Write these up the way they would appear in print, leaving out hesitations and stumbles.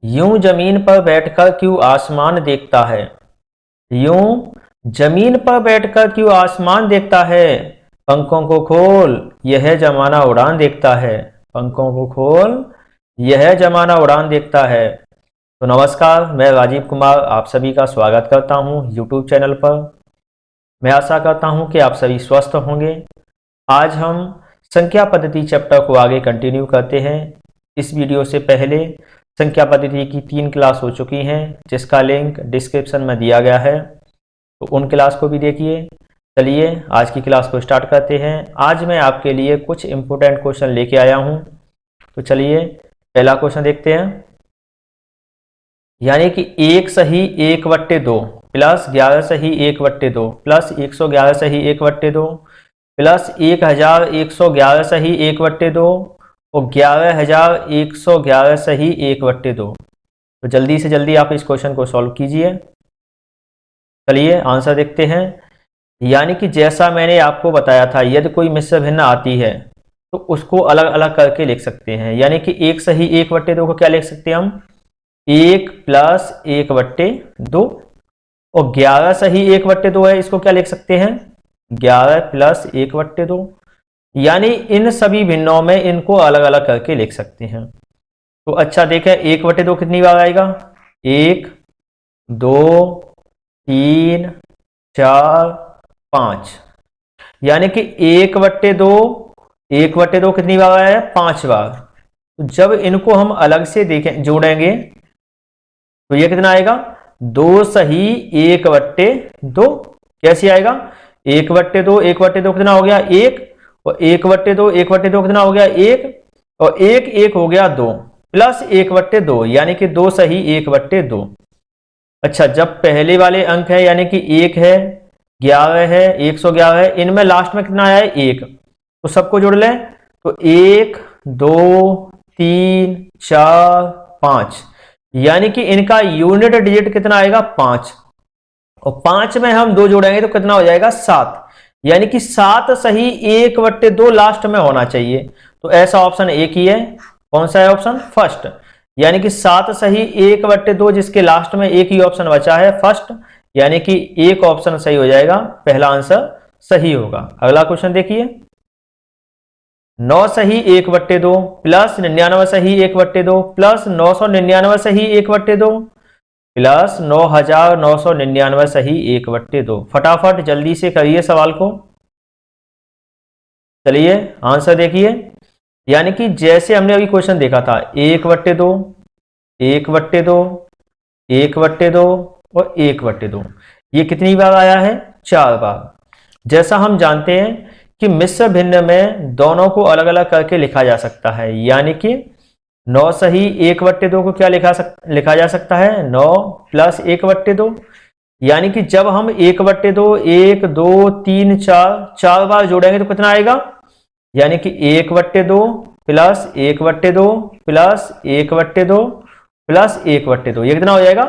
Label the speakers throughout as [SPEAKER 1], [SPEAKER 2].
[SPEAKER 1] यूं जमीन पर बैठकर क्यों आसमान देखता है। यूं जमीन पर बैठकर क्यों आसमान देखता है। पंखों को खोल, यह जमाना उड़ान देखता है। पंखों को खोल, यह जमाना उड़ान देखता है। तो नमस्कार, मैं राजीव कुमार आप सभी का स्वागत करता हूं यूट्यूब चैनल पर। मैं आशा करता हूं कि आप सभी स्वस्थ होंगे। आज हम संख्या पद्धति चैप्टर को आगे कंटिन्यू करते हैं। इस वीडियो से पहले संख्या पद्धति की 3 क्लास हो चुकी हैं, जिसका लिंक डिस्क्रिप्शन में दिया गया है, तो उन क्लास को भी देखिए। चलिए आज की क्लास को स्टार्ट करते हैं। आज मैं आपके लिए कुछ इंपॉर्टेंट क्वेश्चन लेके आया हूं। तो चलिए पहला क्वेश्चन देखते हैं। यानी कि 1 सही 1/2 प्लस 11 सही 1/2 प्लस 111 सही 1/2 प्लस 1111 सही 1/2 और 11111 सही 1/2। तो जल्दी से जल्दी आप इस क्वेश्चन को सॉल्व कीजिए। चलिए आंसर देखते हैं। यानी कि जैसा मैंने आपको बताया था, यदि कोई मिश्र भिन्न आती है तो उसको अलग अलग करके लिख सकते हैं। यानी कि 1 सही 1/2 को क्या लिख सकते हैं हम, 1 प्लस 1/2 और 11 सही 1/2 है, इसको क्या लिख सकते हैं, 11 प्लस 1/2। यानी इन सभी भिन्नों में इनको अलग अलग करके लिख सकते हैं। तो अच्छा देखें, 1/2 कितनी बार आएगा, 1 2 3 4 5। यानी कि 1/2 कितनी बार आया है, 5 बार। तो जब इनको हम अलग से देखें जोड़ेंगे तो ये कितना आएगा, 2 सही 1/2। कैसे आएगा, 1/2 कितना हो गया, 1 और 1/2 कितना हो गया, 1 और 1 हो गया 2 प्लस 1/2 यानी कि 2 सही 1/2। अच्छा, जब पहले वाले अंक है यानी कि 1 है, 11 है, 111 है, इनमें लास्ट में कितना आया है, 1, तो सबको जोड़ लें तो 1 2 3 4 5। यानी कि इनका यूनिट डिजिट कितना आएगा, 5, और 5 में हम 2 जोड़ेंगे तो कितना हो जाएगा, 7। यानी कि 7 सही 1/2 लास्ट में होना चाहिए। तो ऐसा ऑप्शन एक ही है। कौन सा है ऑप्शन, फर्स्ट। यानी कि 7 सही 1/2 जिसके लास्ट में एक ही ऑप्शन बचा है, फर्स्ट। यानी कि एक ऑप्शन सही हो जाएगा, पहला आंसर सही होगा। अगला क्वेश्चन देखिए, 9 सही 1/2 प्लस 99 सही 1/2 प्लस 999 सही 1/2 प्लस 9999 सही 1/2। फटाफट जल्दी से करिए सवाल को। चलिए आंसर देखिए। यानी कि जैसे हमने अभी क्वेश्चन देखा था, 1/2 1/2 1/2 और 1/2, ये कितनी बार आया है, 4 बार। जैसा हम जानते हैं कि मिश्र भिन्न में दोनों को अलग अलग करके लिखा जा सकता है। यानी कि 9 सही 1/2 को क्या लिखा जा सकता है, 9 प्लस 1/2। यानी कि जब हम 1/2 1 2 3 4 बार जोड़ेंगे तो कितना आएगा, यानी कि 1/2 प्लस 1/2 प्लस 1/2 प्लस 1/2, ये कितना हो जाएगा,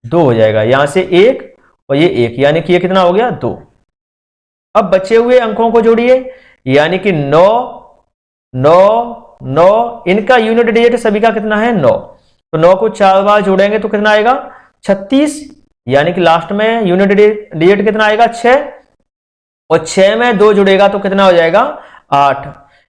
[SPEAKER 1] 2 हो जाएगा। यहां से 1 और ये 1, यानी कि ये कितना हो गया, 2। अब बचे हुए अंकों को जोड़िए। यानी कि 9 9 9, इनका यूनिट डिजिट सभी का कितना है, 9। तो 9 को 4 बार जोड़ेंगे तो कितना आएगा, 36। यानी कि लास्ट में यूनिट डिजिट कितना आएगा, 6, और 6 में 2 जुड़ेगा तो कितना हो जाएगा, 8।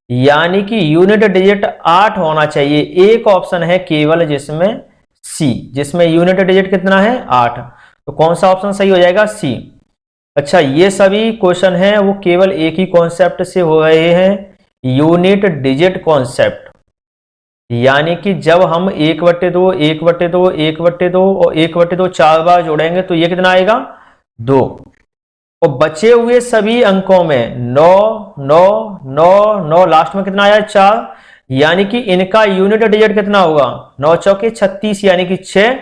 [SPEAKER 1] यानी कि यूनिट डिजिट 8 होना चाहिए। एक ऑप्शन है केवल जिसमें सी, जिसमें यूनिट डिजिट कितना है, 8। तो कौन सा ऑप्शन सही हो जाएगा, सी। अच्छा, ये सभी क्वेश्चन हैं वो केवल एक ही कॉन्सेप्ट से हो रहे हैं, यूनिट डिजिट कॉन्सेप्ट। यानी कि जब हम 1/2 1/2 1/2 और 1/2 4 बार जोड़ेंगे तो ये कितना आएगा, 2। और बचे हुए सभी अंकों में 9 9 9 9, लास्ट में कितना आया, 4। यानी कि इनका यूनिट डिजिट कितना होगा, 9 चौके 36, यानी कि 6,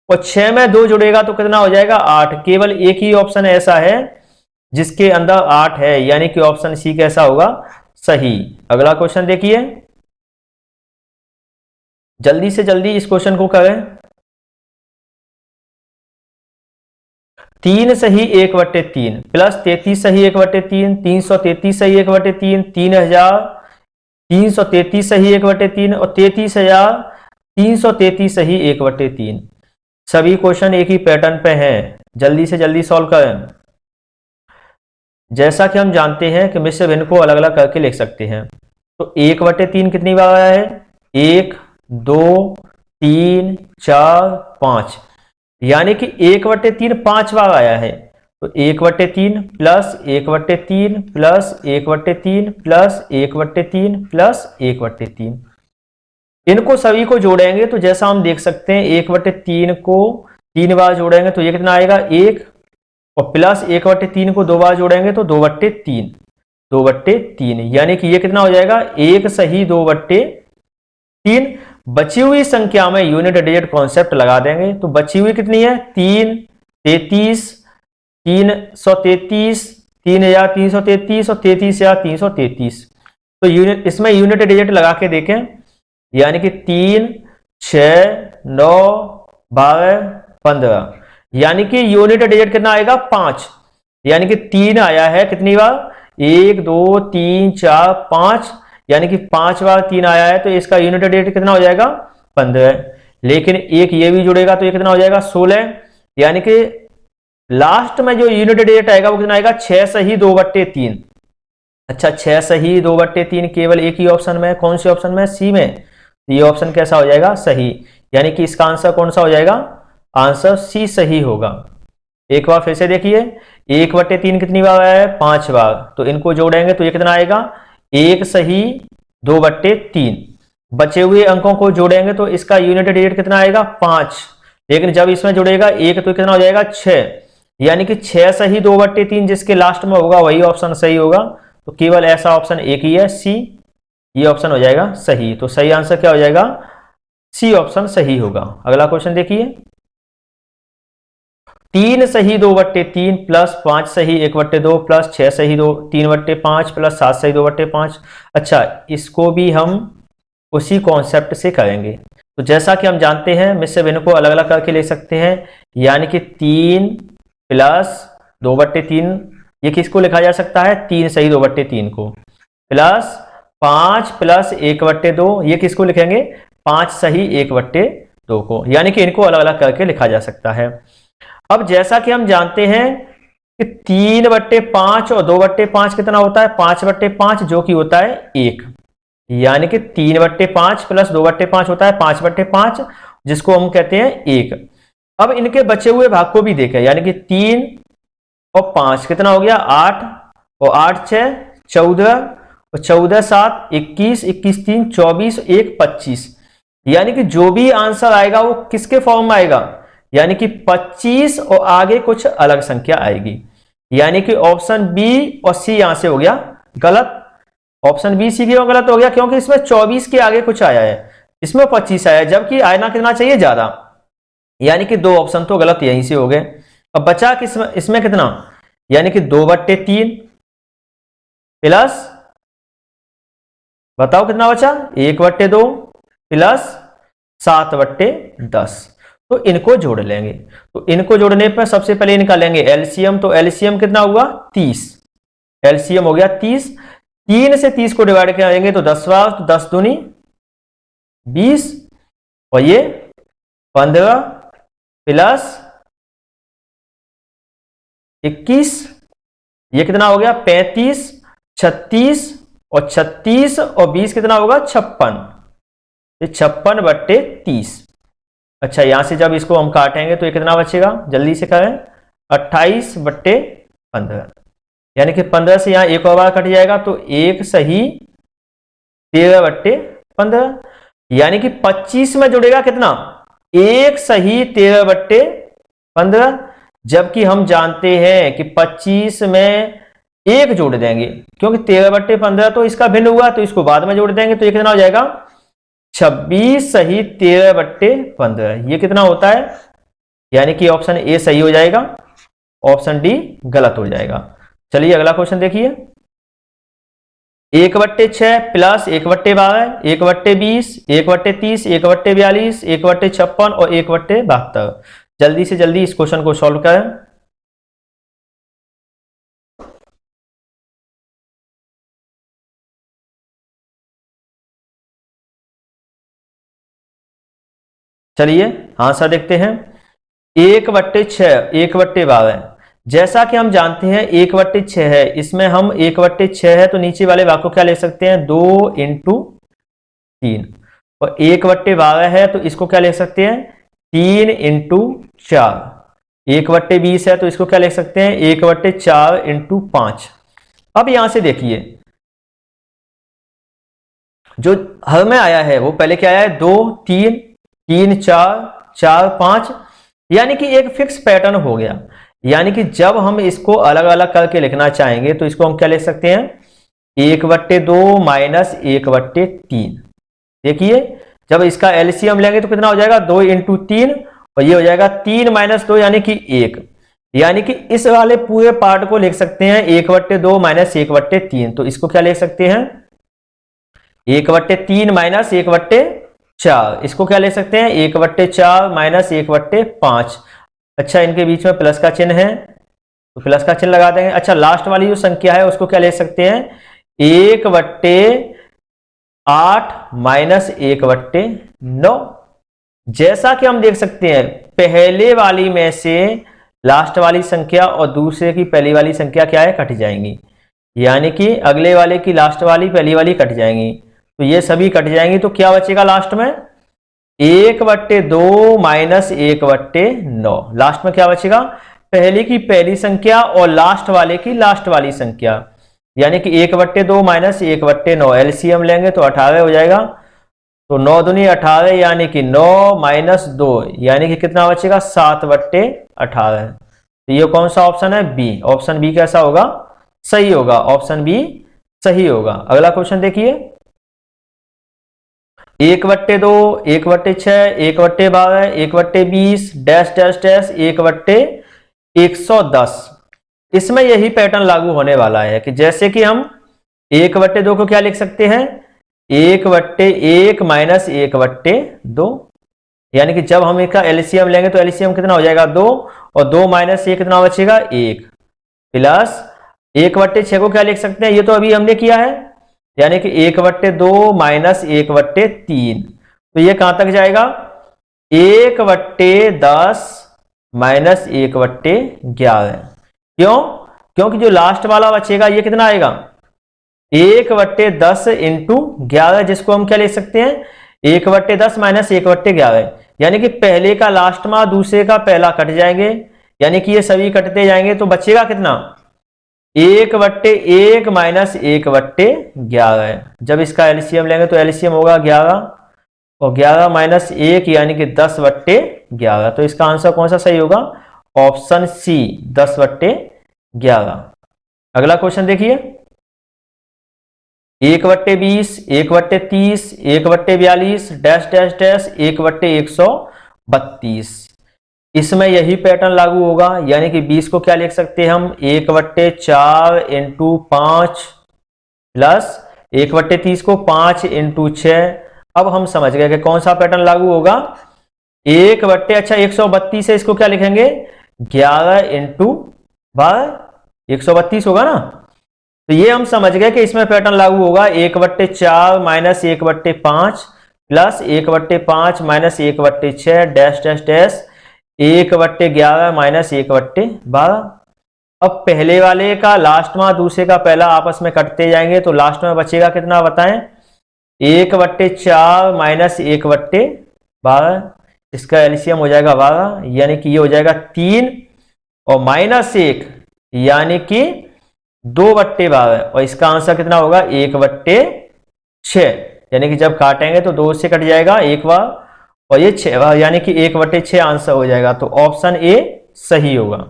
[SPEAKER 1] और 6 में 2 जुड़ेगा तो कितना हो जाएगा, 8। केवल एक ही ऑप्शन ऐसा है जिसके अंदर 8 है, यानी कि ऑप्शन सी कैसा होगा, सही। अगला क्वेश्चन देखिए, जल्दी से जल्दी इस क्वेश्चन को करें। 3 सही 1/3 प्लस 33 सही 1/3 333 सही 1/3 3333 सही 1/3 और 333 सही 1/3। सभी क्वेश्चन एक ही पैटर्न पे हैं, जल्दी से जल्दी सॉल्व करें। जैसा कि हम जानते हैं कि मिश्र भिन्न को अलग अलग करके लिख सकते हैं। तो 1/3 कितनी बार आया है? 1, 2, 3, 4, 5, यानी कि 1/3 5 बार आया है। तो 1/3 प्लस 1/3 प्लस 1/3 प्लस 1/3 प्लस 1/3, इनको सभी को जोड़ेंगे तो जैसा हम देख सकते हैं 1/3 को 3 बार जोड़ेंगे तो ये कितना आएगा 1, और प्लस 1/3 को 2 बार जोड़ेंगे तो 2/3, 2/3, यानी कि ये कितना हो जाएगा 1 सही 2/3। बची हुई संख्या में यूनिट डिजिट कॉन्सेप्ट लगा देंगे तो बची हुई कितनी है 3, 33, 333, 3333 और 33,333। तो यूनिट, इसमें यूनिट डिजिट लगा के देखें, यानी कि 3, 6, 9, 12, 15, यानी कि यूनिट डिजिट कितना आएगा 5, यानी कि 3 आया है कितनी बार 1, 2, 3, 4, 5, यानी कि 5 बार 3 आया है तो इसका यूनिट डिजिट कितना हो जाएगा 15। लेकिन एक ये भी जुड़ेगा तो ये कितना हो जाएगा 16, यानी कि लास्ट में जो यूनिट डिजिट आएगा वो कितना आएगा 6 सही 2/3। अच्छा 6 सही 2/3 केवल एक ही ऑप्शन में, कौन से ऑप्शन में? सी में। तो ये ऑप्शन कैसा हो जाएगा सही, यानी कि इसका आंसर कौन सा हो जाएगा? आंसर सी सही होगा। एक बार फिर से देखिए 1/3 कितनी बार आया है 5 बार, तो इनको जोड़ेंगे तो ये कितना आएगा 1 सही 2/3। बचे हुए अंकों को जोड़ेंगे तो इसका यूनिट डिजिट कितना आएगा 5, लेकिन जब इसमें जुड़ेगा 1 तो कितना हो जाएगा 6, यानी कि 6 सही 2/3 जिसके लास्ट में होगा वही ऑप्शन सही होगा। तो केवल ऐसा ऑप्शन एक ही है सी, ये ऑप्शन हो जाएगा सही। तो सही आंसर क्या हो जाएगा? सी ऑप्शन सही होगा। अगला क्वेश्चन देखिए 3 सही 2/3 प्लस 5 सही 1/2 प्लस 6 सही 3/5 प्लस 7 सही 2/5। अच्छा इसको भी हम उसी कॉन्सेप्ट से करेंगे। तो जैसा कि हम जानते हैं मिश्र भिन्न को अलग अलग करके ले सकते हैं, यानी कि 3 प्लस 2/3, ये किसको लिखा जा सकता है 3 सही 2/3 को, प्लस 5 प्लस 1/2, ये किसको लिखेंगे 5 सही 1/2 को, यानी कि इनको अलग अलग करके लिखा जा सकता है। अब जैसा कि हम जानते हैं कि 3/5 और 2/5 कितना होता है 5/5, जो कि होता है 1, यानी कि 3/5 प्लस 2/5 होता है 5/5, जिसको हम कहते हैं 1। अब इनके बचे हुए भाग को भी देखें, यानी कि 3 और 5 कितना हो गया 8, और 8 6 14, और 14 7 21, 21 3 24, 1 25, यानी कि जो भी आंसर आएगा वो किसके फॉर्म में आएगा, यानी कि 25 और आगे कुछ अलग संख्या आएगी, यानी कि ऑप्शन बी और सी यहां से हो गया गलत। ऑप्शन बी सी क्यों गलत हो गया? क्योंकि इसमें 24 के आगे कुछ आया है, इसमें 25 आया है, जबकि आना कितना चाहिए ज्यादा, यानी कि 2 ऑप्शन तो गलत यहीं से हो गए। अब बचा किसमें, इसमें कितना, यानी कि 2/3 प्लस, बताओ कितना बचा 1/2 प्लस 7/10। तो इनको जोड़ लेंगे, तो इनको जोड़ने पर सबसे पहले निकालेंगे एलसीएम। तो एलसीएम कितना हुआ 30, एलसीएम हो गया 30। 3 से 30 को डिवाइड करेंगे तो 10 बार, तो 10 दूनी 20, और ये 15 प्लस 21, ये कितना हो गया 35, 36, और 36 और 20 कितना होगा 56, ये 56/30। अच्छा यहां से जब इसको हम काटेंगे तो ये कितना बचेगा, जल्दी से करें 28/15, यानी कि 15 से यहां एक और बार कट जाएगा तो 1 सही 13/15, यानी कि 25 में जुड़ेगा कितना 1 सही 13/15, जबकि हम जानते हैं कि 25 में 1 जोड़ देंगे, क्योंकि 13/15 तो इसका भिन्न हुआ तो इसको बाद में जोड़ देंगे, तो ये कितना हो जाएगा 26 सही 13/15, ये कितना होता है, यानी कि ऑप्शन ए सही हो जाएगा, ऑप्शन डी गलत हो जाएगा। चलिए अगला क्वेश्चन देखिए 1/6 प्लस 1/12, 1/20, 1/30, 1/42, 1/56 और 1/72। जल्दी से जल्दी इस क्वेश्चन को सॉल्व करें। चलिए आंसर देखते हैं। 1/6 1/12। जैसा कि हम जानते हैं 1/6 है, इसमें हम 1/6 है तो नीचे वाले भाग को क्या ले सकते हैं, 2 × 3। और 1/12 है तो इसको क्या ले सकते हैं, 3 × 4। 1/20 है तो इसको क्या लिख सकते हैं, 1/4 × 5। अब यहां से देखिए जो हर में आया है वो पहले क्या आया है, 2 3 3 4 4 5, यानी कि एक फिक्स पैटर्न हो गया। यानी कि जब हम इसको अलग अलग करके लिखना चाहेंगे तो इसको हम क्या लिख सकते हैं, 1/2 माइनस 1/3। देखिए जब इसका एलसीएम लेंगे तो कितना हो जाएगा, 2 × 3, और ये हो जाएगा 3 - 2 यानी कि 1। यानी कि इस वाले पूरे पार्ट को लिख सकते हैं 1/2 माइनस 1/3। तो इसको क्या लिख सकते हैं, 1/3 माइनस 1/4। इसको क्या ले सकते हैं, 1/4 माइनस 1/5। अच्छा इनके बीच में प्लस का चिन्ह है तो प्लस का चिन्ह लगा देंगे। अच्छा लास्ट वाली जो संख्या है उसको क्या ले सकते हैं, 1/8 माइनस 1/9। जैसा कि हम देख सकते हैं पहले वाली में से लास्ट वाली संख्या और दूसरे की पहली वाली संख्या क्या है, कट जाएंगी। यानी कि अगले वाले की लास्ट वाली पहली वाली कट जाएंगी, तो ये सभी कट जाएंगी। तो क्या बचेगा लास्ट में, 1/2 माइनस 1/9। लास्ट में क्या बचेगा, पहले की पहली संख्या और लास्ट वाले की लास्ट वाली संख्या। यानी कि 1/2 माइनस 1/9, एलसीएम लेंगे तो 18 हो जाएगा। तो 9 दूनी 18, यानी कि 9 माइनस 2, यानी कि कितना बचेगा, 7/18। तो ये कौन सा ऑप्शन है, बी। ऑप्शन बी कैसा होगा, सही होगा। ऑप्शन बी सही होगा। अगला क्वेश्चन देखिए, 1/2 1/6 1/12 1/20 डैश डैश डैश 1/110। इसमें यही पैटर्न लागू होने वाला है कि जैसे कि हम 1/2 को क्या लिख सकते हैं, 1/1 माइनस 1/2। यानी कि जब हम इसका एलसीएम लेंगे तो एलसीएम कितना हो जाएगा, 2, और 2 माइनस 1 कितना बचेगा, 1, प्लस 1/6 को क्या लिख सकते हैं, ये तो अभी हमने किया है, यानी कि 1/2 माइनस 1/3। तो ये कहां तक जाएगा, 1/10 माइनस 1/11। क्यों, क्योंकि जो लास्ट वाला बचेगा ये कितना आएगा, 1/10 × 11, जिसको हम क्या ले सकते हैं, 1/10 माइनस 1/11। यानी कि पहले का लास्ट में दूसरे का पहला कट जाएंगे, यानी कि ये सभी कटते जाएंगे। तो बचेगा कितना, 1/1 माइनस 1/11। जब इसका एलसीएम लेंगे तो एलसीएम होगा 11, और 11 माइनस 1 यानी कि 10/11। तो इसका आंसर कौन सा सही होगा, ऑप्शन सी 10/11। अगला क्वेश्चन देखिए, 1/20 1/30 1/42 डैश डैश डैश 1/132। इसमें यही पैटर्न लागू होगा। यानी कि 20 को क्या लिख सकते हैं हम, 1/4 × 5 प्लस 1/30 को 5 × 6। अब हम समझ गए कि कौन सा पैटर्न लागू होगा, 1/132 है, इसको क्या लिखेंगे, 11 × 12, 132 होगा ना। तो ये हम समझ गए कि इसमें पैटर्न लागू होगा 1/4 minus 1/5 plus 1/5 minus 1/6 dash dash dash 1/11 minus 1/12। अब पहले वाले का लास्ट में दूसरे का पहला आपस में कटते जाएंगे तो लास्ट में बचेगा कितना बताएं, 1/4 माइनस 1/12। इसका एलसीएम हो जाएगा 12, यानी कि ये हो जाएगा 3, और माइनस 1 यानी कि 2/12, और इसका आंसर कितना होगा, 1/6। यानी कि जब काटेंगे तो 2 से कट जाएगा एक बार, और ये 6 बार, यानी कि 1/6 आंसर हो जाएगा। तो ऑप्शन ए सही होगा।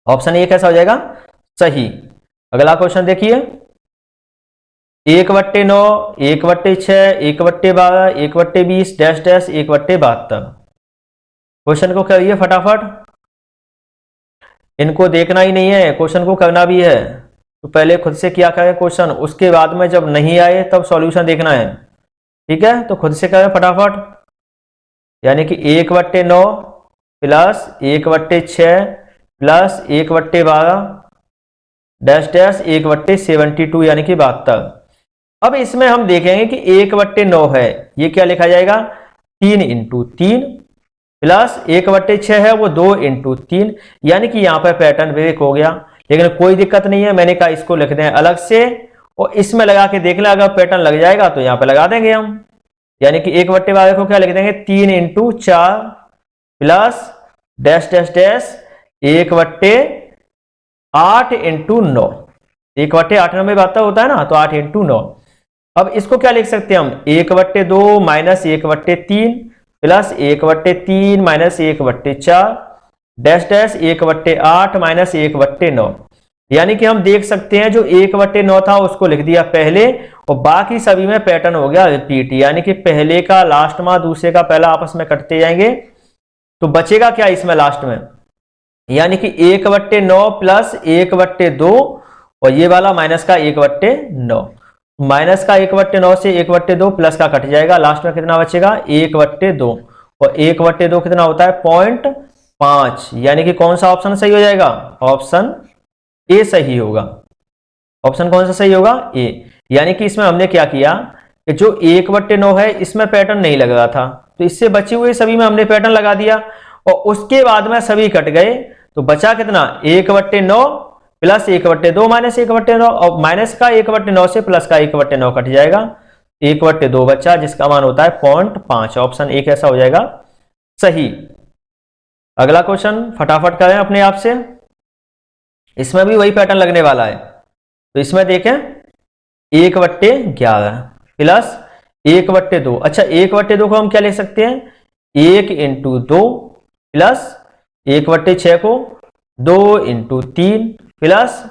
[SPEAKER 1] ऑप्शन ए कैसा हो जाएगा, सही। अगला क्वेश्चन देखिए, 1/9 1/6 1/12 1/20 डैश डैश 1/72। क्वेश्चन को करिए फटाफट, इनको देखना ही नहीं है, क्वेश्चन को करना भी है। तो पहले खुद से किया करें क्वेश्चन, उसके बाद में जब नहीं आए तब सॉल्यूशन देखना है, ठीक है। तो खुद से करें फटाफट, यानी कि 1/9 प्लस 1/6 प्लस 1/12 डैश डैश 1/72, यानी कि 72। अब इसमें हम देखेंगे कि 1/9 है, ये क्या लिखा जाएगा, 3 इंटू 3 प्लस 1/6 है वो 2 इंटू 3, यानी कि यहाँ पर पैटर्न ब्रेक हो गया। लेकिन कोई दिक्कत नहीं है, मैंने कहा इसको लिख दें अलग से और इसमें लगा के देख लें, अगर पैटर्न लग जाएगा तो यहाँ पे लगा देंगे हम। यानी कि 1/12 को क्या लिख देंगे 3 into 4 plus dash dash dash 1/8 into 9। 1/8 में बात होता है ना, तो 8 इंटू 9। अब इसको क्या लिख सकते हैं हम 1/2 minus 1/3 plus 1/3 minus 1/4 dash dash 1/8 minus 1/9। यानी कि हम देख सकते हैं जो 1/9 था उसको लिख दिया पहले और बाकी सभी में पैटर्न हो गया रिपीट, यानी कि पहले का लास्ट में दूसरे का पहला आपस में कटते जाएंगे। तो बचेगा क्या इसमें लास्ट में, यानी कि 1/9 प्लस 1/2 और ये वाला माइनस का 1/9। माइनस का 1/9 से 1/2 प्लस का कट जाएगा, लास्ट में कितना बचेगा 1/2 और 1/2 कितना होता है 0.5, यानी कि कौन सा ऑप्शन सही हो जाएगा, ऑप्शन ए सही होगा। ऑप्शन कौन सा सही होगा, ए। यानी कि इसमें हमने क्या किया कि जो 1/9 है इसमें पैटर्न नहीं लग रहा था, तो इससे बचे हुए सभी में हमने पैटर्न लगा दिया और उसके बाद में सभी कट गए। तो बचा कितना 1/9 प्लस 1/2 माइनस 1/9 और माइनस का 1/9 से प्लस का 1/9 कट जाएगा, 1/2 बचा जिसका मान होता है 0.5। ऑप्शन ए कैसा हो जाएगा, सही। अगला क्वेश्चन फटाफट करें अपने आप से, इसमें भी वही पैटर्न लगने वाला है। तो इसमें देखें 1/11 प्लस 1/2। अच्छा 1/2 को हम क्या ले सकते हैं 1 इंटू 2 प्लस 1/6 को 2 इंटू 3 प्लस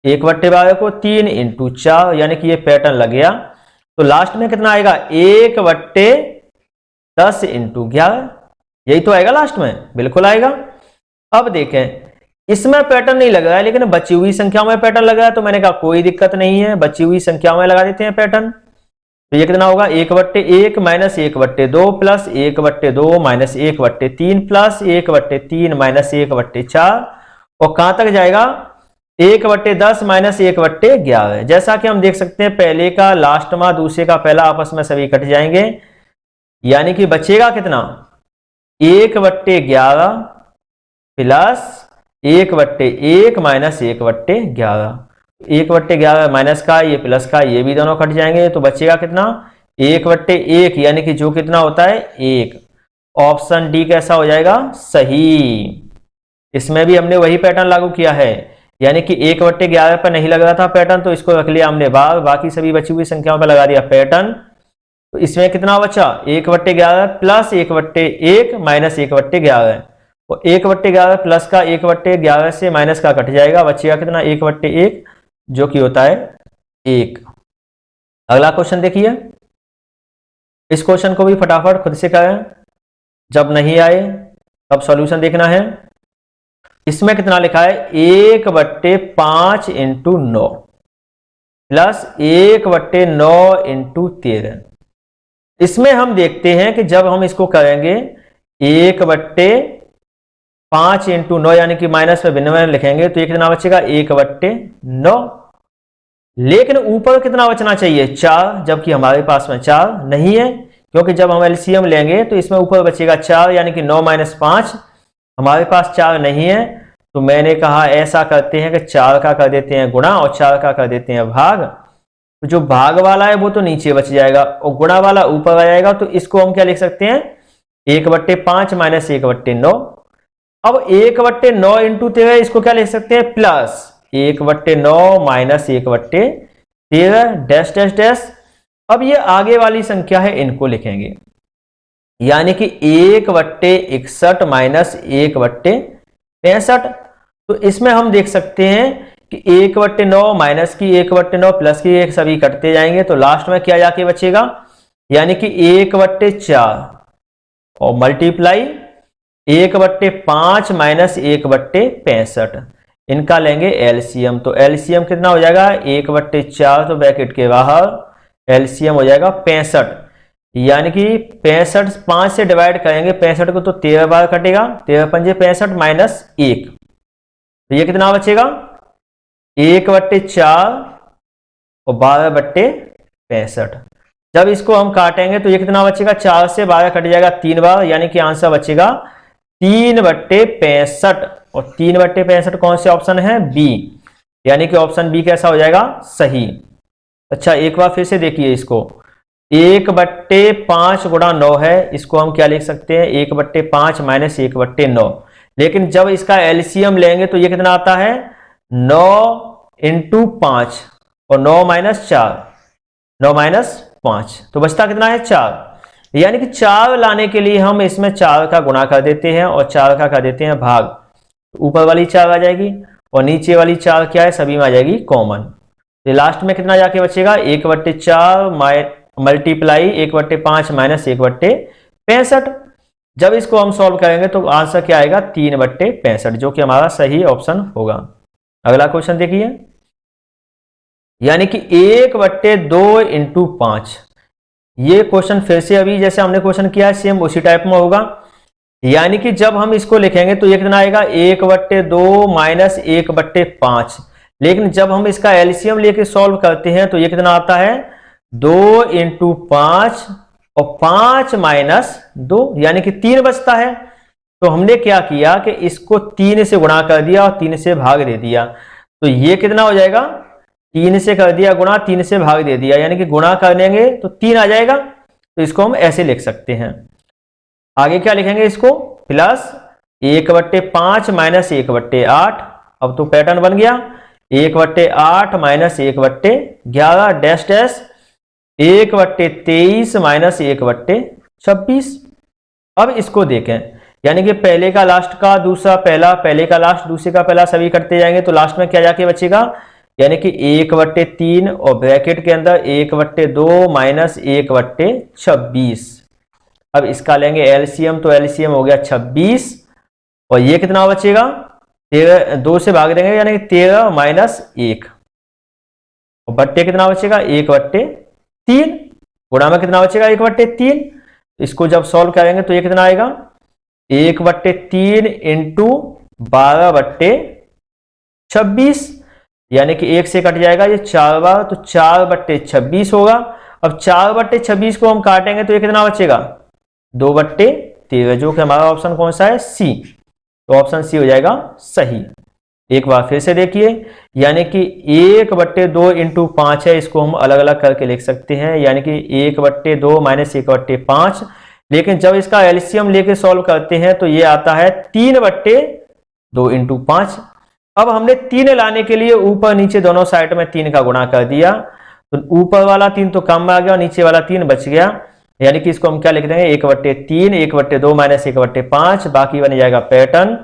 [SPEAKER 1] 1/12 को 3 इंटू 4, यानी कि ये पैटर्न लग गया। तो लास्ट में कितना आएगा 1/10 इंटू 11, यही तो आएगा लास्ट में, बिल्कुल आएगा। अब देखें इसमें पैटर्न नहीं लग रहा है लेकिन बची हुई संख्याओं में पैटर्न लग रहा है, तो मैंने कहा कोई दिक्कत नहीं है, बची हुई संख्याओं में लगा देते हैं पैटर्न। तो ये कितना होगा 1/1 minus 1/2 plus 1/2 minus 1/3 plus 1/3 minus 1/4 और कहां तक जाएगा 1/10 माइनस 1/11। जैसा कि हम देख सकते हैं पहले का लास्ट में दूसरे का पहला आपस में सभी कट जाएंगे, यानी कि बचेगा कितना 1/11 प्लस 1/1 माइनस 1/11। 1/11 माइनस का ये प्लस का ये भी दोनों कट जाएंगे, तो बचेगा कितना 1/1, यानी कि जो कितना होता है 1। ऑप्शन डी कैसा हो जाएगा, सही। इसमें भी हमने वही पैटर्न लागू किया है, यानी कि 1/11 पर नहीं लग रहा था पैटर्न, तो इसको रख लिया हमने बाहर, बाकी सभी बची हुई संख्याओं पर लगा दिया पैटर्न। तो इसमें कितना बचा 1/11 प्लस 1/1 माइनस 1/11 और 1/11 प्लस का 1/11 से माइनस का कट जाएगा, बचेगा कितना 1/1 जो कि होता है 1। अगला क्वेश्चन देखिए, इस क्वेश्चन को भी फटाफट खुद से करें, जब नहीं आए तब सॉल्यूशन देखना है। इसमें कितना लिखा है 1/5 इंटू 9 प्लस 1/9 इंटू 13। इसमें हम देखते हैं कि जब हम इसको करेंगे 1/5 इंटू 9 यानी कि माइनस में भिन्न में लिखेंगे तो ये कितना बचेगा 1/9, लेकिन ऊपर कितना बचना चाहिए 4, जबकि हमारे पास में 4 नहीं है, क्योंकि जब हम एलसीएम लेंगे तो इसमें ऊपर बचेगा 4, यानी कि 9 माइनस 5, हमारे पास 4 नहीं है। तो मैंने कहा ऐसा करते हैं कि 4 का कर देते हैं गुणा और 4 का कर देते हैं भाग। तो जो भाग वाला है वो तो नीचे बच जाएगा और गुणा वाला ऊपर आ जाएगा, तो इसको हम क्या लिख सकते हैं 1/5 माइनस 1/9। अब 1/9 इंटू 13 इसको क्या लिख सकते हैं plus 1/9 minus 1/13 dash dash dash. अब ये आगे वाली संख्या है इनको लिखेंगे, यानी कि 1/61 माइनस 1/65। तो इसमें हम देख सकते हैं कि 1/9 माइनस की 1/9 प्लस की एक सभी कटते जाएंगे, तो लास्ट में क्या जाके बचेगा यानी कि 1/4 और मल्टीप्लाई 1/5 माइनस 1/65, इनका लेंगे एलसीएम। तो एलसीएम कितना हो जाएगा 1/4, तो ब्रैकेट के बाहर एलसीएम हो जाएगा 65, यानी कि 65 5 से डिवाइड करेंगे 65 को तो 13 बार कटेगा, 13 पंजे 65 माइनस 1, तो ये कितना बचेगा 1/4 और 12/65। जब इसको हम काटेंगे तो ये कितना बचेगा, 4 से 12 कट जाएगा 3 बार, यानी कि आंसर बचेगा 3/65। और 3/65 कौन से ऑप्शन है, बी, यानी कि ऑप्शन बी कैसा हो जाएगा, सही। अच्छा एक बार फिर से देखिए इसको, 1/5 गुणा 9 है, इसको हम क्या लिख सकते हैं, 1/5 माइनस 1/9। लेकिन जब इसका एलसीएम लेंगे तो ये कितना आता है, 9 इंटू 5 और 9 माइनस 4, 9 माइनस 5, तो बचता कितना है 4। यानी कि 4 लाने के लिए हम इसमें 4 का गुणा कर देते हैं और 4 का कर देते हैं भाग, ऊपर वाली 4 आ जाएगी और नीचे वाली 4 क्या है, सभी में आ जाएगी कॉमन। तो लास्ट में कितना जाके बचेगा, 1/4 मल्टीप्लाई 1/5 माइनस 1/65। जब इसको हम सॉल्व करेंगे तो आंसर क्या आएगा, 3/65, जो कि हमारा सही ऑप्शन होगा। अगला क्वेश्चन देखिए, यानी कि 1/2 इंटू 5। ये क्वेश्चन फिर से अभी जैसे हमने क्वेश्चन किया है सेम उसी टाइप में होगा। यानी कि जब हम इसको लिखेंगे तो ये कितना आएगा, 1/2 माइनस 1/5। लेकिन जब हम इसका एलसीएम लेके सॉल्व करते हैं तो ये कितना आता है, 2 इंटू 5 और 5 माइनस 2, यानी कि 3 बचता है। तो हमने क्या किया कि इसको 3 से गुणा कर दिया और 3 से भाग दे दिया, तो ये कितना हो जाएगा, 3 से कर दिया गुणा, 3 से भाग दे दिया, यानी कि गुणा कर लेंगे तो 3 आ जाएगा। तो इसको हम ऐसे लिख सकते हैं। आगे क्या लिखेंगे इसको, प्लस 1/5 माइनस 1/8। अब तो पैटर्न बन गया, 1/8 माइनस 1/11 डैश डैश 1/23 माइनस 1/26। अब इसको देखें, यानी कि पहले का लास्ट का दूसरा पहला, पहले का लास्ट दूसरे का पहला, सभी करते जाएंगे तो लास्ट में क्या जाके बचेगा, यानी कि 1/3 और ब्रैकेट के अंदर 1/2 माइनस 1/26। अब इसका लेंगे एलसीएम, तो एलसीएम हो गया 26 और ये कितना बचेगा, 13, 2 से भाग देंगे यानी कि 13 माइनस 1 और बट्टे कितना बचेगा, 1/3, गुणा में कितना बचेगा, 1/3। इसको जब सॉल्व करेंगे तो ये कितना आएगा, 1/3 इंटू 12/26, यानी कि 1 से कट जाएगा ये 4 बार, तो 4/26 होगा। अब 4/26 को हम काटेंगे तो ये कितना बचेगा, 2/13, जो कि हमारा ऑप्शन कौन सा है, सी। तो ऑप्शन सी हो जाएगा सही। एक बार फिर से देखिए, यानी कि 1/2 इंटू 5 है, इसको हम अलग अलग करके लिख सकते हैं, यानी कि 1/2 माइनस 1/5। लेकिन जब इसका एलसीएम लेके सॉल्व करते हैं तो ये आता है 3/2 इंटू 5। अब हमने 3 लाने के लिए ऊपर नीचे दोनों साइड में 3 का गुणा कर दिया, तो ऊपर वाला 3 तो कम आ गया और नीचे वाला 3 बच गया, यानी कि इसको हम क्या लिख देंगे, 1/3, 1/2 माइनस 1/5, बाकी बन जाएगा पैटर्न,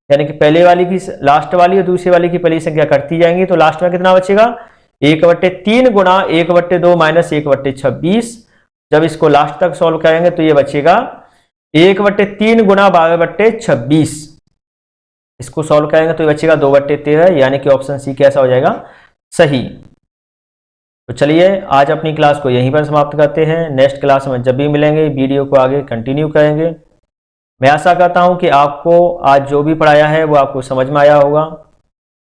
[SPEAKER 1] यानी कि पहले वाली की लास्ट वाली और दूसरे वाली की पहली संख्या कटती जाएंगी, तो लास्ट में कितना बचेगा, 1/3 गुणा 1/2 माइनस 1/26। जब इसको लास्ट तक सॉल्व करेंगे तो ये बचेगा 1/3 गुणा 12/26। इसको सॉल्व करेंगे तो ये बचेगा 2/13, यानी कि ऑप्शन सी कैसा हो जाएगा, सही। तो चलिए आज अपनी क्लास को यहीं पर समाप्त करते हैं। नेक्स्ट क्लास में जब भी मिलेंगे वीडियो को आगे कंटिन्यू करेंगे। मैं आशा करता हूं कि आपको आज जो भी पढ़ाया है वो आपको समझ में आया होगा।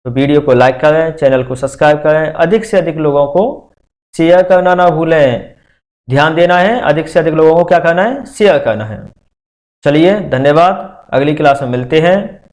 [SPEAKER 1] तो वीडियो को लाइक करें, चैनल को सब्सक्राइब करें, अधिक से अधिक लोगों को शेयर करना ना भूलें। ध्यान देना है, अधिक से अधिक लोगों को क्या करना है, शेयर करना है। चलिए धन्यवाद, अगली क्लास में मिलते हैं।